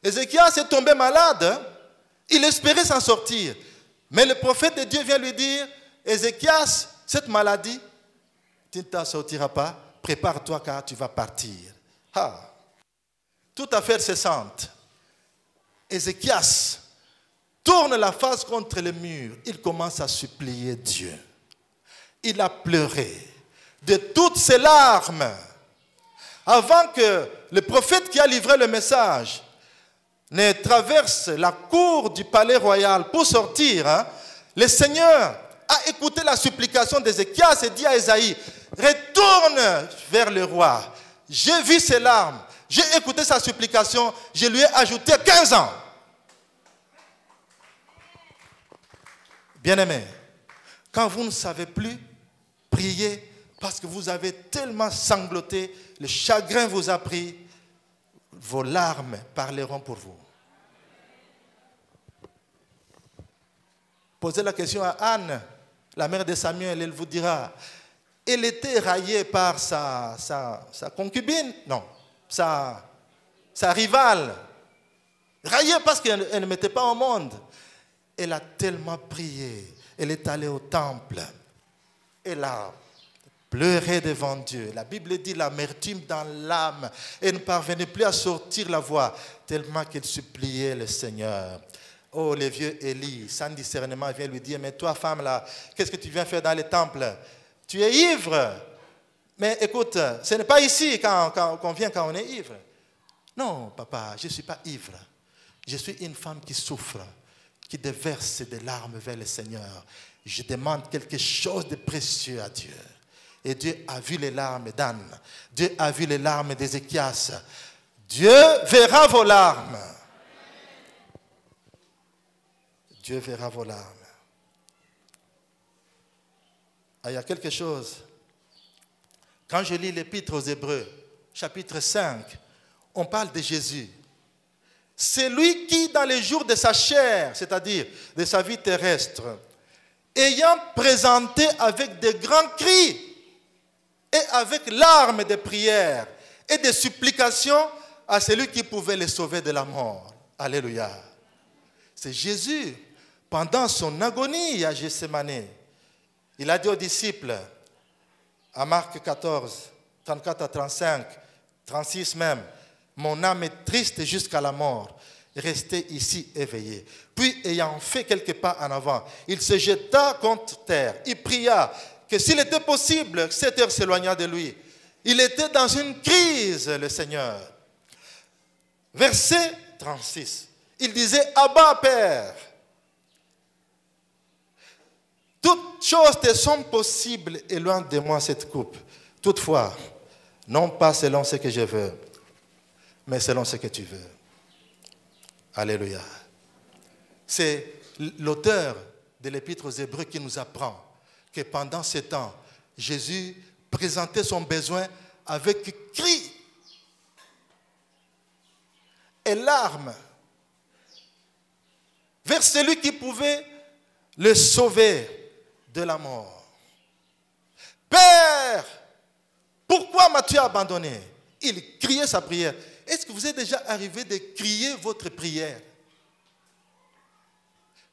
Ézéchias est tombé malade. Il espérait s'en sortir. Mais le prophète de Dieu vient lui dire, « Ézéchias, cette maladie, tu ne t'en sortiras pas. Prépare-toi car tu vas partir. » Toute affaire cessante. Ézéchias tourne la face contre le mur. Il commence à supplier Dieu. Il a pleuré de toutes ses larmes avant que le prophète qui a livré le message ne traverse la cour du palais royal pour sortir. Le Seigneur a écouté la supplication d'Ézéchias et dit à Ésaïe, « retourne vers le roi. J'ai vu ses larmes, j'ai écouté sa supplication, je lui ai ajouté 15 ans. Bien-aimés, quand vous ne savez plus prier parce que vous avez tellement sangloté, le chagrin vous a pris, vos larmes parleront pour vous. Posez la question à Anne, la mère de Samuel, elle vous dira, elle était raillée par sa concubine, non, sa rivale, raillée parce qu'elle ne mettait pas au monde. Elle a tellement prié, elle est allée au temple, elle a pleuré devant Dieu. La Bible dit l'amertume dans l'âme, elle ne parvenait plus à sortir la voix, tellement qu'elle suppliait le Seigneur. Oh, le vieux Élie, sans discernement, vient lui dire, mais toi, femme, là, qu'est-ce que tu viens faire dans le temple? Tu es ivre. Mais écoute, ce n'est pas ici qu'on vient quand on est ivre. Non, papa, je ne suis pas ivre. Je suis une femme qui souffre, qui déverse des larmes vers le Seigneur. Je demande quelque chose de précieux à Dieu. Et Dieu a vu les larmes d'Anne. Dieu a vu les larmes d'Ézéchias. Dieu verra vos larmes. Dieu verra vos larmes. Ah, il y a quelque chose. Quand je lis l'Épître aux Hébreux, chapitre 5, on parle de Jésus. C'est lui qui, dans les jours de sa chair, c'est-à-dire de sa vie terrestre, ayant présenté avec de grands cris et avec larmes de prières et de supplications à celui qui pouvait les sauver de la mort. Alléluia. C'est Jésus, pendant son agonie à Gethsémane, il a dit aux disciples, à Marc 14, 34 à 35, 36 même, mon âme est triste jusqu'à la mort. Restez ici éveillés. Puis, ayant fait quelques pas en avant, il se jeta contre terre. Il pria que s'il était possible, cette heure s'éloignât de lui. Il était dans une crise, le Seigneur. Verset 36. Il disait, Abba, Père, toutes choses te sont possibles, éloigne de moi cette coupe. Toutefois, non pas selon ce que je veux, mais selon ce que tu veux. Alléluia. C'est l'auteur de l'Épître aux Hébreux qui nous apprend que pendant ce temps, Jésus présentait son besoin avec cris et larmes vers celui qui pouvait le sauver de la mort. Père, pourquoi m'as-tu abandonné? Il criait sa prière. Est-ce que vous êtes déjà arrivé de crier votre prière?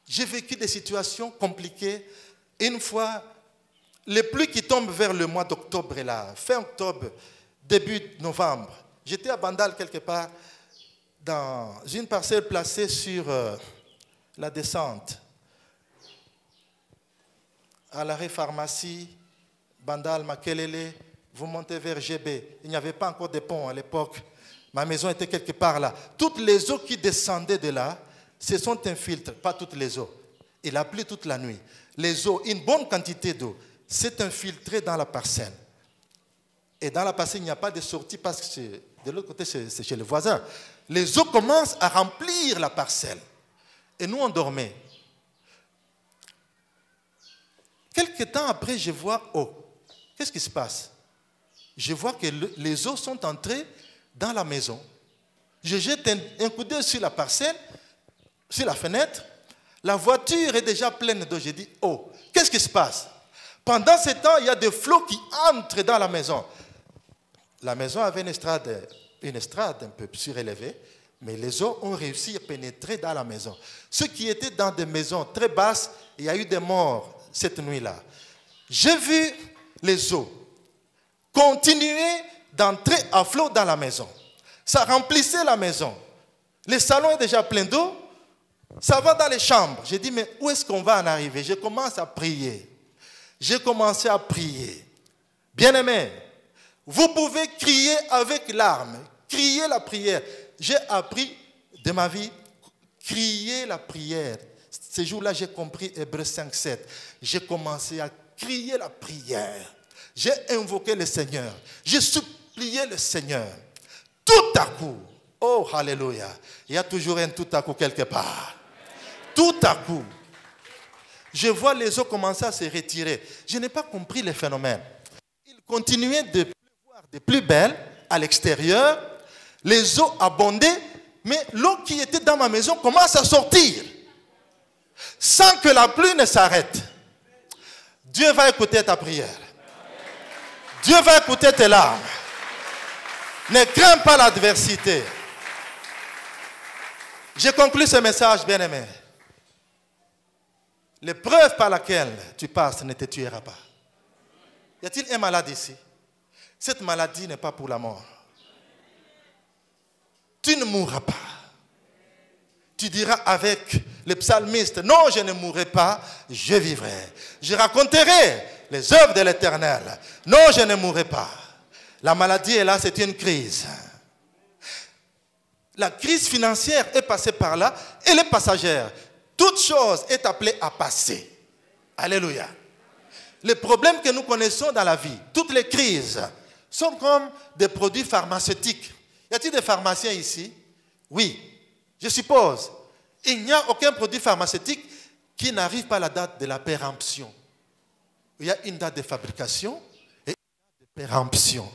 J'ai vécu des situations compliquées. Une fois, les pluies qui tombent vers le mois d'octobre là, fin octobre, début novembre, j'étais à Bandal quelque part, dans une parcelle placée sur la descente. À l'arrêt pharmacie, Bandal, Makelele, vous montez vers GB. Il n'y avait pas encore de pont à l'époque. Ma maison était quelque part là. Toutes les eaux qui descendaient de là, ce sont infiltrées, pas toutes les eaux. Il a plu toute la nuit. Les eaux, une bonne quantité d'eau, s'est infiltrée dans la parcelle. Et dans la parcelle, il n'y a pas de sortie parce que de l'autre côté, c'est chez le voisin. Les eaux commencent à remplir la parcelle. Et nous, on dormait. Quelque temps après, je vois, oh, qu'est-ce qui se passe? Je vois que les eaux sont entrées dans la maison. Je jette un coup d'œil sur la parcelle, sur la fenêtre. La voiture est déjà pleine d'eau. Je dis, oh, qu'est-ce qui se passe? Pendant ce temps, il y a des flots qui entrent dans la maison. La maison avait une estrade un peu surélevée, mais les eaux ont réussi à pénétrer dans la maison. Ceux qui étaient dans des maisons très basses, il y a eu des morts cette nuit-là. J'ai vu les eaux continuer d'entrer à flot dans la maison. Ça remplissait la maison. Le salon est déjà plein d'eau. Ça va dans les chambres. J'ai dit, mais où est-ce qu'on va en arriver? Je commence à prier. J'ai commencé à prier. Bien-aimés, vous pouvez crier avec larmes. Crier la prière. J'ai appris de ma vie, crier la prière. Ce jour-là, j'ai compris Hébreux 5, 7. J'ai commencé à crier la prière. J'ai invoqué le Seigneur. J'ai supplié le Seigneur. Tout à coup, oh, alléluia, il y a toujours un tout à coup quelque part. Tout à coup, je vois les eaux commencer à se retirer. Je n'ai pas compris le phénomène. Il continuait de pleuvoir de plus belle à l'extérieur. Les eaux abondaient, mais l'eau qui était dans ma maison commence à sortir. Sans que la pluie ne s'arrête. Dieu va écouter ta prière. Dieu va écouter tes larmes. Ne crains pas l'adversité. J'ai conclu ce message, bien-aimé. L'épreuve par laquelle tu passes ne te tuera pas. Y a-t-il un malade ici? Cette maladie n'est pas pour la mort. Tu ne mourras pas. Tu diras avec le psalmiste, non, je ne mourrai pas, je vivrai. Je raconterai les œuvres de l'Éternel. Non, je ne mourrai pas. La maladie est là, c'est une crise. La crise financière est passée par là, elle est passagère. Toute chose est appelée à passer. Alléluia. Les problèmes que nous connaissons dans la vie, toutes les crises, sont comme des produits pharmaceutiques. Y a-t-il des pharmaciens ici? Oui. Je suppose. Il n'y a aucun produit pharmaceutique qui n'arrive pas à la date de la péremption. Il y a une date de fabrication et une date de péremption.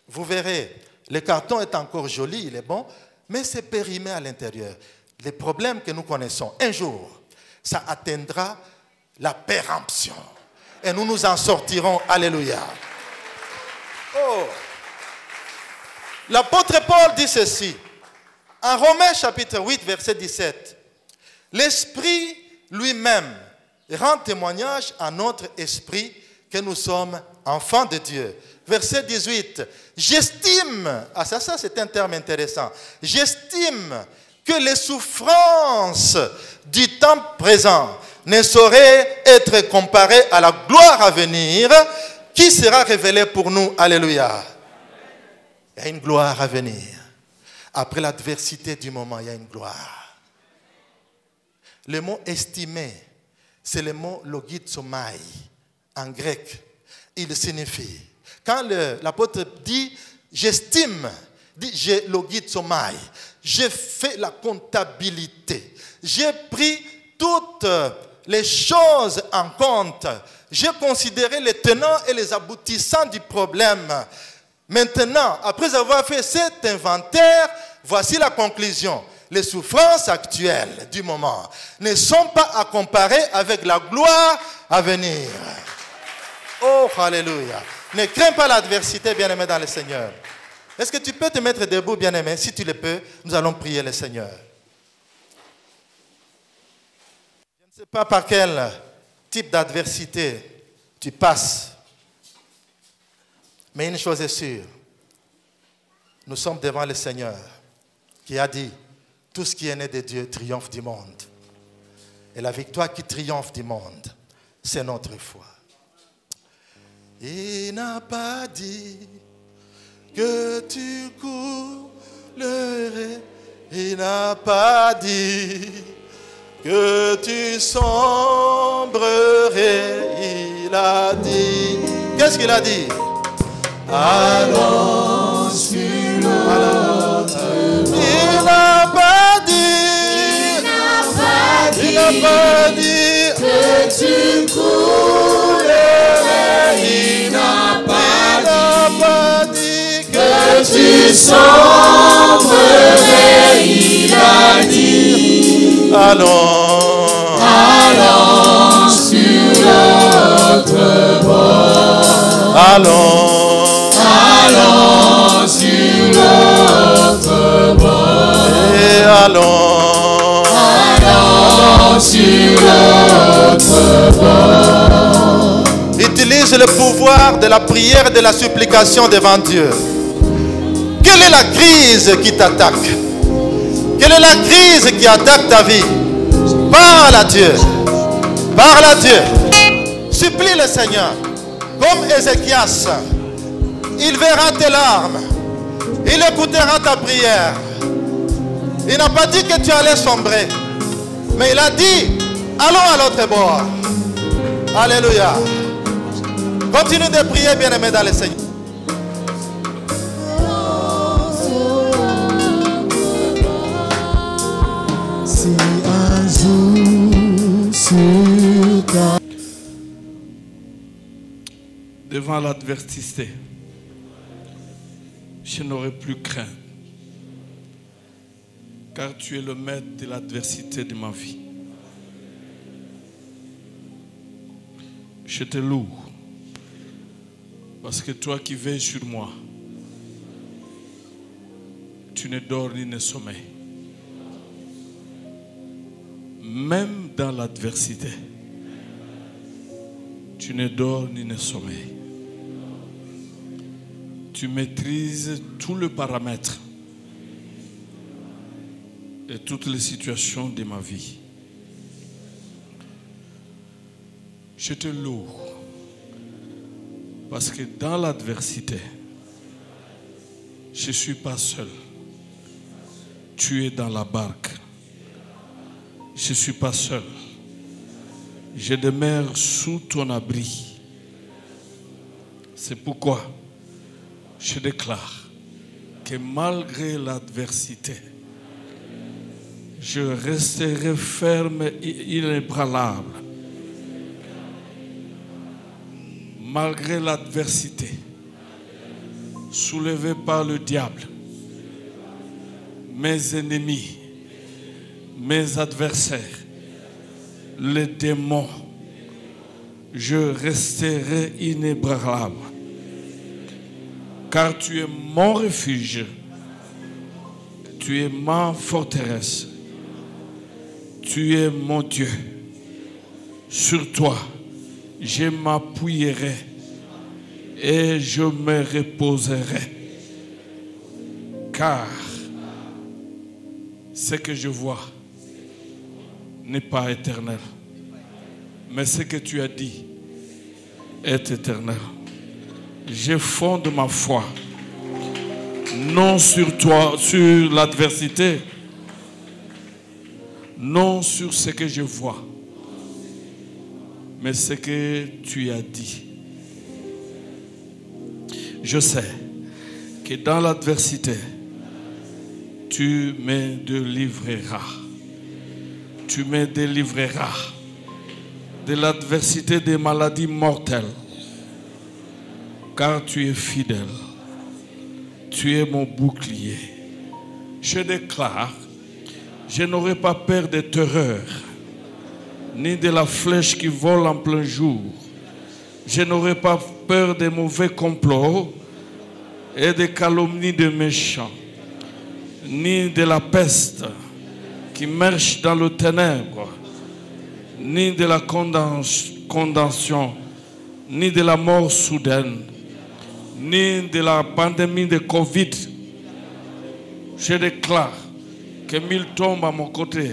Vous verrez, le carton est encore joli, il est bon, mais c'est périmé à l'intérieur. Les problèmes que nous connaissons, un jour, ça atteindra la péremption. Et nous nous en sortirons. Alléluia. Oh. L'apôtre Paul dit ceci. En Romains chapitre 8, verset 17. L'Esprit lui-même rend témoignage à notre esprit que nous sommes enfants de Dieu. Verset 18. J'estime, ça c'est un terme intéressant. J'estime que les souffrances du temps présent ne sauraient être comparées à la gloire à venir qui sera révélée pour nous. Alléluia. Il y a une gloire à venir. Après l'adversité du moment, il y a une gloire. Le mot estimé, c'est le mot logizomai en grec. Il signifie, quand l'apôtre dit j'estime, dit j'ai logizomai, j'ai fait la comptabilité, j'ai pris toutes les choses en compte, j'ai considéré les tenants et les aboutissants du problème. Maintenant, après avoir fait cet inventaire, voici la conclusion. Les souffrances actuelles du moment ne sont pas à comparer avec la gloire à venir. Oh, alléluia. Ne crains pas l'adversité, bien-aimé dans le Seigneur. Est-ce que tu peux te mettre debout, bien-aimé? Si tu le peux, nous allons prier le Seigneur. Je ne sais pas par quel type d'adversité tu passes. Mais une chose est sûre, nous sommes devant le Seigneur qui a dit, tout ce qui est né de Dieu triomphe du monde. Et la victoire qui triomphe du monde, c'est notre foi. Il n'a pas dit que tu coulerais, il n'a pas dit que tu sombrerais, il a dit, qu'est-ce qu'il a dit? Allons sur l'autre. Il n'a pas dit, il n'a pas dit que tu coulerais. Il n'a pas dit que tu sombrerais. Il a dit allons sur l'autre bord. Allons sur l'autre bord. Et allons sur l'autre bord. Utilise le pouvoir de la prière et de la supplication devant Dieu. Quelle est la crise qui t'attaque? Quelle est la crise qui attaque ta vie? Parle à Dieu. Parle à Dieu. Supplie le Seigneur. Comme Ézéchias. Il verra tes larmes. Il écoutera ta prière. Il n'a pas dit que tu allais sombrer. Mais il a dit, allons à l'autre bord. Alléluia. Continue de prier, bien-aimé dans le Seigneur. Si un jour sur ta... Devant l'adversité, je n'aurai plus crainte, car tu es le maître de l'adversité de ma vie. Je te loue, parce que toi qui veilles sur moi, tu ne dors ni ne sommeilles. Même dans l'adversité, tu ne dors ni ne sommeilles. Tu maîtrises tous les paramètres et toutes les situations de ma vie. Je te loue parce que dans l'adversité, je ne suis pas seul. Tu es dans la barque. Je ne suis pas seul. Je demeure sous ton abri. C'est pourquoi je déclare que malgré l'adversité, je resterai ferme et inébranlable. Malgré l'adversité, soulevé par le diable, mes ennemis, mes adversaires, les démons, je resterai inébranlable. Car tu es mon refuge, tu es ma forteresse, tu es mon Dieu. Sur toi, je m'appuierai et je me reposerai. Car ce que je vois n'est pas éternel, mais ce que tu as dit est éternel. Je fonde ma foi non sur toi, sur l'adversité, non sur ce que je vois, mais ce que tu as dit. Je sais que dans l'adversité, tu me délivreras. Tu me délivreras de l'adversité des maladies mortelles. Car tu es fidèle, tu es mon bouclier. Je déclare, je n'aurai pas peur de terreur, ni de la flèche qui vole en plein jour. Je n'aurai pas peur des mauvais complots et des calomnies de méchants, ni de la peste qui marche dans le ténèbre, ni de la condamnation, ni de la mort soudaine, ni de la pandémie de Covid. Je déclare que 1000 tombent à mon côté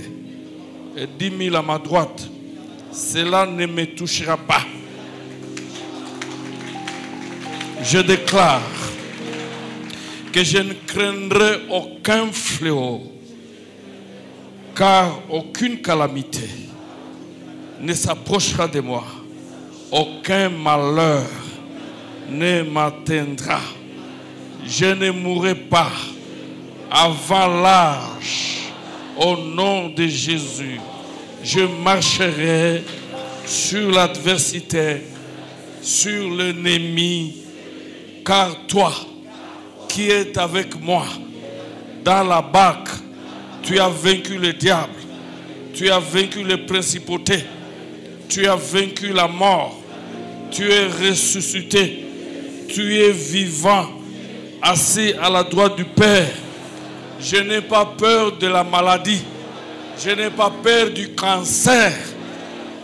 et 10 000 à ma droite. Cela ne me touchera pas. Je déclare que je ne craindrai aucun fléau, car aucune calamité ne s'approchera de moi. Aucun malheur ne m'atteindra. Je ne mourrai pas avant l'âge. Au nom de Jésus, je marcherai sur l'adversité, sur l'ennemi, car toi qui es avec moi dans la barque, tu as vaincu le diable, tu as vaincu les principautés, tu as vaincu la mort, tu es ressuscité, tu es vivant, assis à la droite du Père. Je n'ai pas peur de la maladie, je n'ai pas peur du cancer,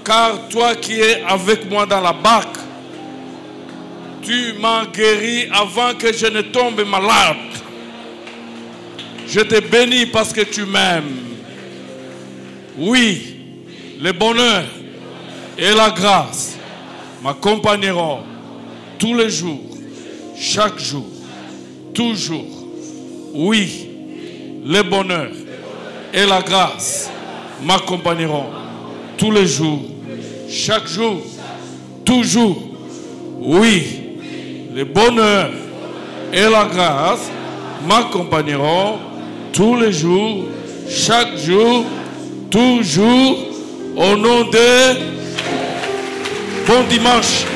car toi qui es avec moi dans la barque, tu m'as guéri avant que je ne tombe malade. Je te bénis parce que tu m'aimes. Oui, le bonheur et la grâce m'accompagneront tous les jours, chaque jour, toujours. Oui, le bonheur et la grâce m'accompagneront tous les jours, chaque jour, toujours. Oui, le bonheur et la grâce m'accompagneront tous les jours, chaque jour, toujours, au nom de... Bon dimanche.